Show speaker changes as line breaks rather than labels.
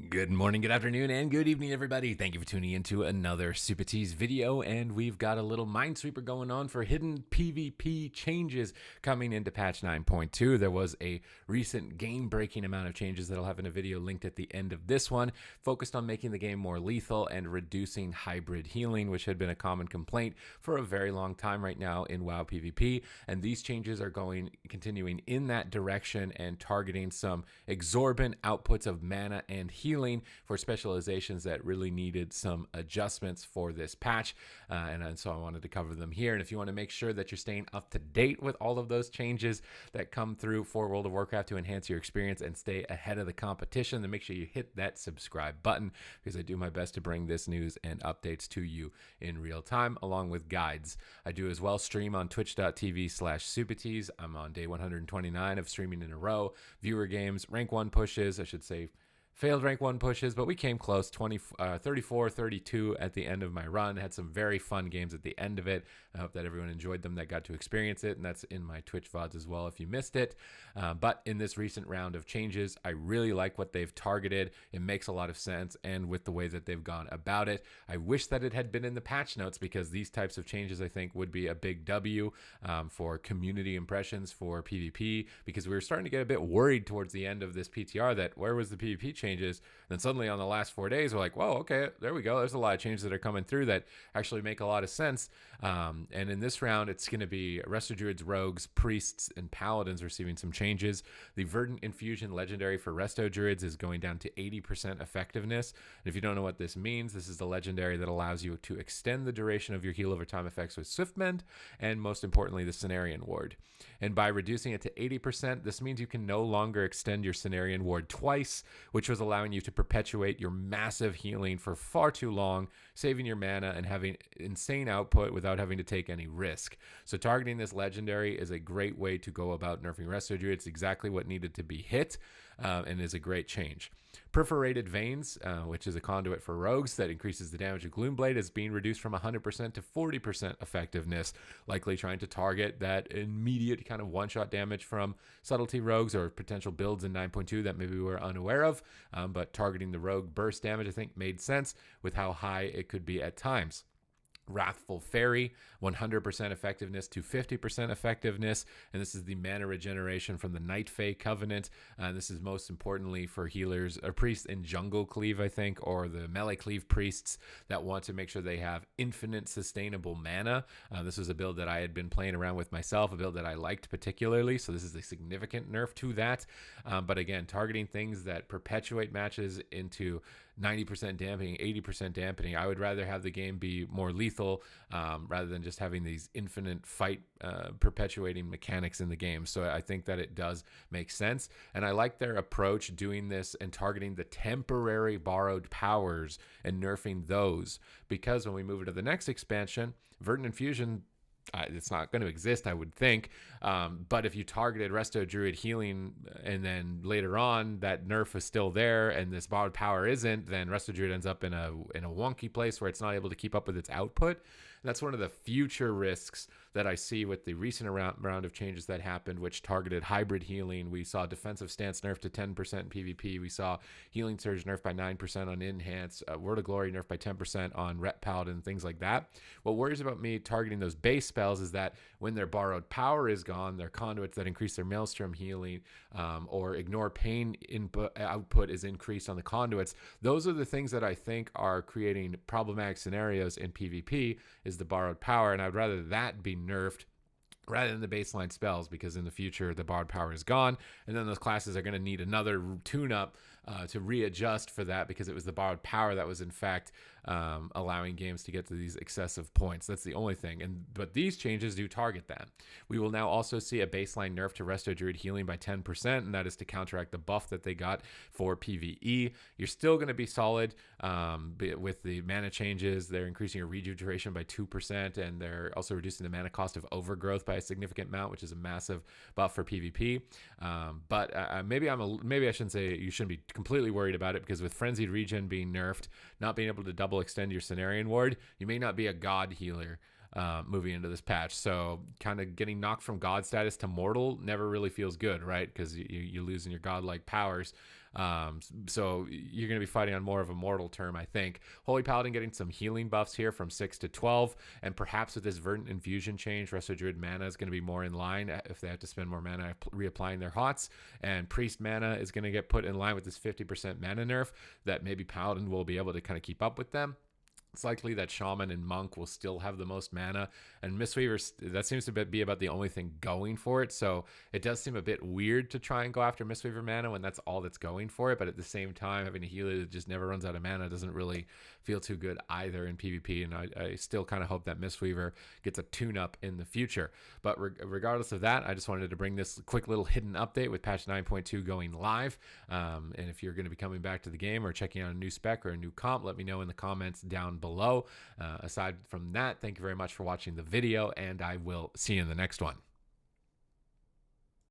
Good morning, good afternoon, and good evening, everybody. Thank you for tuning into another Supatease video, and we've got a little Minesweeper going on for hidden PvP changes coming into patch 9.2. There was a recent game-breaking amount of changes that I'll have in a video linked at the end of this one, focused on making the game more lethal and reducing hybrid healing, which had been a common complaint for a very long time right now in WoW PvP, and these changes are continuing in that direction and targeting some exorbitant outputs of mana and healing for specializations that really needed some adjustments for this patch, and so I wanted to cover them here. And if you want to make sure that you're staying up to date with all of those changes that come through for World of Warcraft to enhance your experience and stay ahead of the competition, then make sure you hit that subscribe button, because I do my best to bring this news and updates to you in real time, along with guides. I do as well stream on twitch.tv/Supatease. I'm on day 129 of streaming in a row. Viewer games, rank 1 pushes, I should say failed rank 1 pushes, but we came close, 34, 32 at the end of my run. Had some very fun games at the end of it. I hope that everyone enjoyed them that got to experience it, and that's in my Twitch VODs as well if you missed it. But in this recent round of changes, I really like what they've targeted. It makes a lot of sense, and with the way that they've gone about it, I wish that it had been in the patch notes, because these types of changes, I think, would be a big W for community impressions for PvP, because we were starting to get a bit worried towards the end of this PTR that where was the PvP changes? Then suddenly on the last 4 days, we're like, whoa, okay, there we go. There's a lot of changes that are coming through that actually make a lot of sense. And in this round, it's going to be Resto Druids, Rogues, Priests, and Paladins receiving some changes. The Verdant Infusion legendary for Resto Druids is going down to 80% effectiveness. And if you don't know what this means, this is the legendary that allows you to extend the duration of your heal over time effects with Swift Mend, and most importantly, the Cenarian Ward. And by reducing it to 80%, this means you can no longer extend your Cenarian Ward twice, which was allowing you to perpetuate your massive healing for far too long, saving your mana and having insane output without having to take any risk. So targeting this legendary is a great way to go about nerfing Resto Druid. It's exactly what needed to be hit, and is a great change. Perforated Veins, which is a conduit for rogues that increases the damage of Gloomblade, is being reduced from 100% to 40% effectiveness, likely trying to target that immediate kind of one-shot damage from subtlety rogues or potential builds in 9.2 that maybe we were unaware of. But targeting the rogue burst damage, I think, made sense with how high it could be at times. Wrathful Fairy, 100% effectiveness to 50% effectiveness, and this is the mana regeneration from the Night Fae Covenant. This is most importantly for healers or priests in Jungle Cleave, I think, or the Melee Cleave priests that want to make sure they have infinite sustainable mana. This was a build that I had been playing around with myself, a build that I liked particularly, so this is a significant nerf to that. But again, targeting things that perpetuate matches into 90% dampening, 80% dampening. I would rather have the game be more lethal rather than just having these infinite fight perpetuating mechanics in the game. So I think that it does make sense, and I like their approach doing this and targeting the temporary borrowed powers and nerfing those, because when we move into the next expansion, Verdant Infusion, it's not going to exist, I would think. But if you targeted Resto Druid healing and then later on that nerf is still there and this borrowed power isn't, then Resto Druid ends up in a wonky place where it's not able to keep up with its output. And that's one of the future risks that I see with the recent round of changes that happened, which targeted hybrid healing. We saw defensive stance nerf to 10% in PvP. We saw healing surge nerf by 9% on enhance, Word of Glory nerf by 10% on Ret Paladin, things like that. What worries about me targeting those base spells is that when their borrowed power is gone, their conduits that increase their maelstrom healing or ignore pain output is increased on the conduits. Those are the things that I think are creating problematic scenarios in PvP, is the borrowed power, and I'd rather that be nerfed rather than the baseline spells, because in the future the borrowed power is gone, and then those classes are going to need another tune-up to readjust for that, because it was the borrowed power that was in fact allowing games to get to these excessive points. That's the only thing. But these changes do target that. We will now also see a baseline nerf to Resto Druid healing by 10%, and that is to counteract the buff that they got for PvE. You're still going to be solid with the mana changes. They're increasing your rejuve duration by 2%, and they're also reducing the mana cost of overgrowth by a significant amount, which is a massive buff for PvP. But maybe I shouldn't say you shouldn't be completely worried about it, because with Frenzied Regen being nerfed, not being able to double extend your Cenarian Ward, you may not be a god healer moving into this patch. So kind of getting knocked from god status to mortal never really feels good, right? Because you're losing your godlike powers. So you're going to be fighting on more of a mortal term, I think. Holy Paladin getting some healing buffs here from 6 to 12, and perhaps with this Verdant Infusion change, Resto Druid mana is going to be more in line if they have to spend more mana reapplying their hots, and Priest mana is going to get put in line with this 50% mana nerf that maybe Paladin will be able to kind of keep up with them. It's likely that Shaman and Monk will still have the most mana, and Mistweaver, that seems to be about the only thing going for it, so it does seem a bit weird to try and go after Mistweaver mana when that's all that's going for it, but at the same time, having a healer that just never runs out of mana doesn't really feel too good either in PvP, and I still kind of hope that Mistweaver gets a tune-up in the future. But regardless of that, I just wanted to bring this quick little hidden update with patch 9.2 going live, and if you're going to be coming back to the game or checking out a new spec or a new comp, let me know in the comments down below. Aside from that, thank you very much for watching the video, and I will see you in the next one.